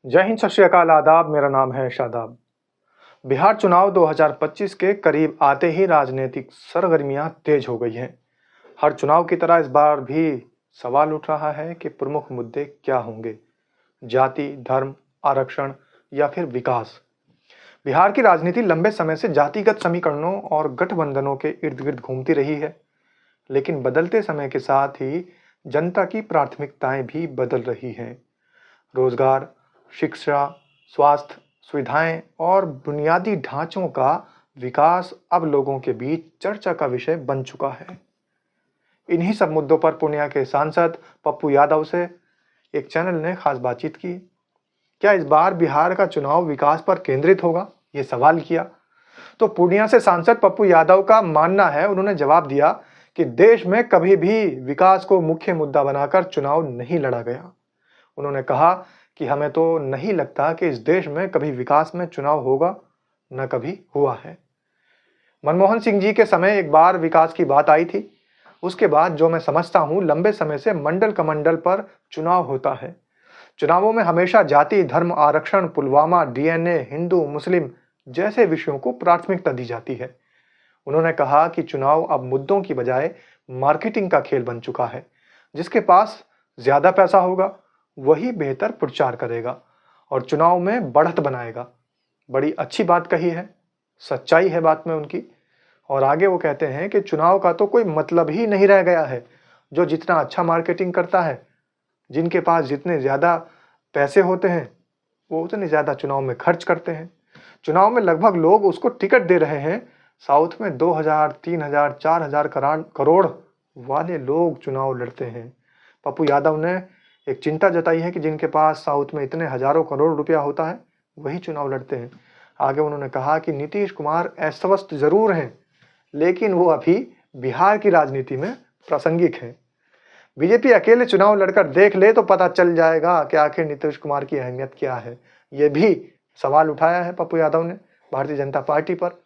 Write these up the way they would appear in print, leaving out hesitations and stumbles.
जय हिंद, सत श्री अकाल, आदाब। मेरा नाम है शादाब। बिहार चुनाव 2025 के करीब आते ही राजनीतिक सरगर्मियां तेज हो गई हैं। हर चुनाव की तरह इस बार भी सवाल उठ रहा है कि प्रमुख मुद्दे क्या होंगे। जाति, धर्म, आरक्षण या फिर विकास। बिहार की राजनीति लंबे समय से जातिगत समीकरणों और गठबंधनों के इर्द गिर्द घूमती रही है, लेकिन बदलते समय के साथ ही जनता की प्राथमिकताएं भी बदल रही हैं। रोजगार, शिक्षा, स्वास्थ्य सुविधाएं और बुनियादी ढांचों का विकास अब लोगों के बीच चर्चा का विषय बन चुका है। इन्हीं सब मुद्दों पर पूर्णिया के सांसद पप्पू यादव से एक चैनल ने खास बातचीत की। क्या इस बार बिहार का चुनाव विकास पर केंद्रित होगा, ये सवाल किया। तो पूर्णिया से सांसद पप्पू यादव का मानना है, उन्होंने जवाब दिया कि देश में कभी भी विकास को मुख्य मुद्दा बनाकर चुनाव नहीं लड़ा गया। उन्होंने कहा कि हमें तो नहीं लगता कि इस देश में कभी विकास में चुनाव होगा, न कभी हुआ है। मनमोहन सिंह जी के समय एक बार विकास की बात आई थी। उसके बाद जो मैं समझता हूं, लंबे समय से मंडल कमंडल पर चुनाव होता है। चुनावों में हमेशा जाति, धर्म, आरक्षण, पुलवामा, डीएनए, हिंदू मुस्लिम जैसे विषयों को प्राथमिकता दी जाती है। उन्होंने कहा कि चुनाव अब मुद्दों की बजाय मार्केटिंग का खेल बन चुका है। जिसके पास ज्यादा पैसा होगा वही बेहतर प्रचार करेगा और चुनाव में बढ़त बनाएगा। बड़ी अच्छी बात कही है, सच्चाई है बात में उनकी। और आगे वो कहते हैं कि चुनाव का तो कोई मतलब ही नहीं रह गया है। जो जितना अच्छा मार्केटिंग करता है, जिनके पास जितने ज्यादा पैसे होते हैं, वो उतने ज्यादा चुनाव में खर्च करते हैं। चुनाव में लगभग लोग उसको टिकट दे रहे हैं। साउथ में 2000, 3000, 4000 करोड़ वाले लोग चुनाव लड़ते हैं। पप्पू यादव ने एक चिंता जताई है कि जिनके पास साउथ में इतने हजारों करोड़ रुपया होता है, वही चुनाव लड़ते हैं। आगे उन्होंने कहा कि नीतीश कुमार अस्वस्थ जरूर हैं, लेकिन वो अभी बिहार की राजनीति में प्रासंगिक हैं। बीजेपी अकेले चुनाव लड़कर देख ले तो पता चल जाएगा कि आखिर नीतीश कुमार की अहमियत क्या है। ये भी सवाल उठाया है पप्पू यादव ने भारतीय जनता पार्टी पर।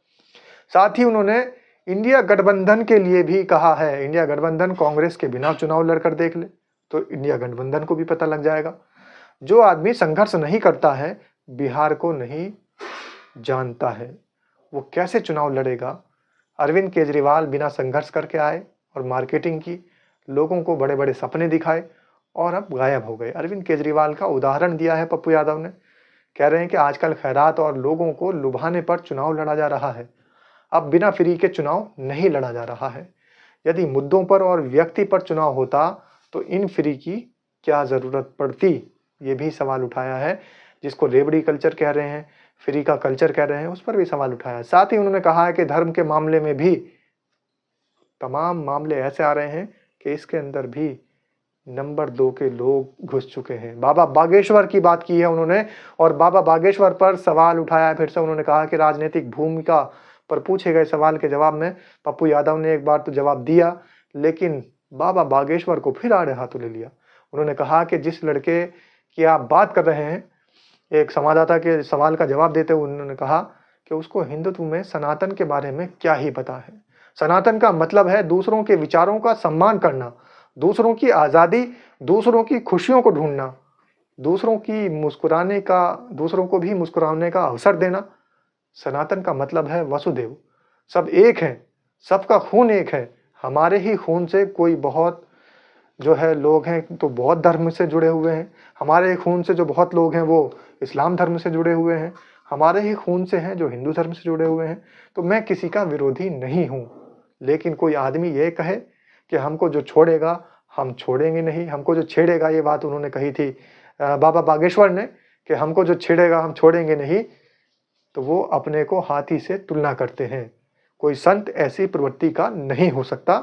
साथ ही उन्होंने इंडिया गठबंधन के लिए भी कहा है। इंडिया गठबंधन कांग्रेस के बिना चुनाव लड़कर देख ले तो इंडिया गठबंधन को भी पता लग जाएगा। जो आदमी संघर्ष नहीं करता है, बिहार को नहीं जानता है, वो कैसे चुनाव लड़ेगा। अरविंद केजरीवाल बिना संघर्ष करके आए और मार्केटिंग की, लोगों को बड़े बड़े सपने दिखाए और अब गायब हो गए। अरविंद केजरीवाल का उदाहरण दिया है पप्पू यादव ने। कह रहे हैं कि आजकल खैरात और लोगों को लुभाने पर चुनाव लड़ा जा रहा है। अब बिना फ्री के चुनाव नहीं लड़ा जा रहा है। यदि मुद्दों पर और व्यक्ति पर चुनाव होता तो इन फ्री की क्या जरूरत पड़ती, ये भी सवाल उठाया है। जिसको रेवड़ी कल्चर कह रहे हैं, फ्री का कल्चर कह रहे हैं, उस पर भी सवाल उठाया है। साथ ही उन्होंने कहा है कि धर्म के मामले में भी तमाम मामले ऐसे आ रहे हैं कि इसके अंदर भी नंबर 2 के लोग घुस चुके हैं। बाबा बागेश्वर की बात की है उन्होंने और बाबा बागेश्वर पर सवाल उठाया। फिर से उन्होंने कहा कि राजनीतिक भूमिका पर पूछे गए सवाल के जवाब में पप्पू यादव ने एक बार तो जवाब दिया, लेकिन बाबा बागेश्वर को फिर आड़े हाथों ले लिया। उन्होंने कहा कि जिस लड़के की आप बात कर रहे हैं, एक संवाददाता के सवाल का जवाब देते हुए उन्होंने कहा कि उसको हिंदुत्व में सनातन के बारे में क्या ही पता है। सनातन का मतलब है दूसरों के विचारों का सम्मान करना, दूसरों की आज़ादी, दूसरों की खुशियों को ढूंढना, दूसरों को भी मुस्कुराने का अवसर देना। सनातन का मतलब है वसुदेव, सब एक हैं, सबका खून एक है। हमारे ही खून से कोई बहुत जो है लोग हैं तो बौद्ध धर्म से जुड़े हुए हैं, हमारे खून से जो बहुत लोग हैं वो इस्लाम धर्म से जुड़े हुए हैं, हमारे ही खून से हैं जो हिंदू धर्म से जुड़े हुए हैं। तो मैं किसी का विरोधी नहीं हूँ, लेकिन कोई आदमी ये कहे कि हमको जो छोड़ेगा हम छोड़ेंगे नहीं, हमको जो छेड़ेगा, ये बात उन्होंने कही थी बाबा बागेश्वर ने कि हमको जो छेड़ेगा हम छोड़ेंगे नहीं, तो वो अपने को हाथी से तुलना करते हैं। कोई संत ऐसी प्रवृत्ति का नहीं हो सकता।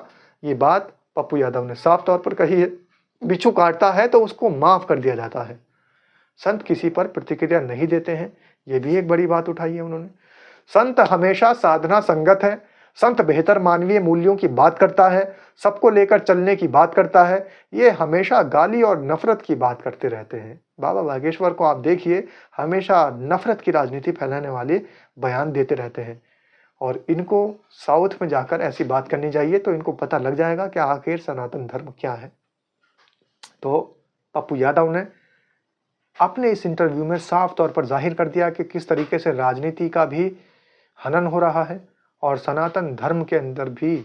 ये बात पप्पू यादव ने साफ तौर पर कही है। बिच्छू काटता है तो उसको माफ कर दिया जाता है, संत किसी पर प्रतिक्रिया नहीं देते हैं। ये भी एक बड़ी बात उठाई है उन्होंने। संत हमेशा साधना संगत है, संत बेहतर मानवीय मूल्यों की बात करता है, सबको लेकर चलने की बात करता है। ये हमेशा गाली और नफरत की बात करते रहते हैं। बाबा बागेश्वर को आप देखिए, हमेशा नफरत की राजनीति फैलाने वाले बयान देते रहते हैं। और इनको साउथ में जाकर ऐसी बात करनी चाहिए तो इनको पता लग जाएगा कि आखिर सनातन धर्म क्या है। तो पप्पू यादव ने आपने इस इंटरव्यू में साफ तौर पर जाहिर कर दिया कि किस तरीके से राजनीति का भी हनन हो रहा है और सनातन धर्म के अंदर भी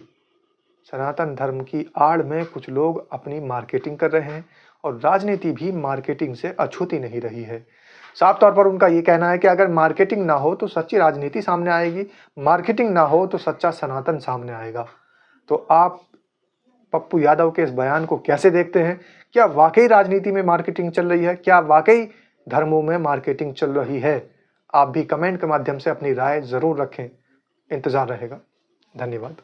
सनातन धर्म की आड़ में कुछ लोग अपनी मार्केटिंग कर रहे हैं और राजनीति भी मार्केटिंग से अछूती नहीं रही है। साफ तौर पर उनका ये कहना है कि अगर मार्केटिंग ना हो तो सच्ची राजनीति सामने आएगी, मार्केटिंग ना हो तो सच्चा सनातन सामने आएगा। तो आप पप्पू यादव के इस बयान को कैसे देखते हैं? क्या वाकई राजनीति में मार्केटिंग चल रही है? क्या वाकई धर्मों में मार्केटिंग चल रही है? आप भी कमेंट के माध्यम से अपनी राय ज़रूर रखें। इंतज़ार रहेगा। धन्यवाद।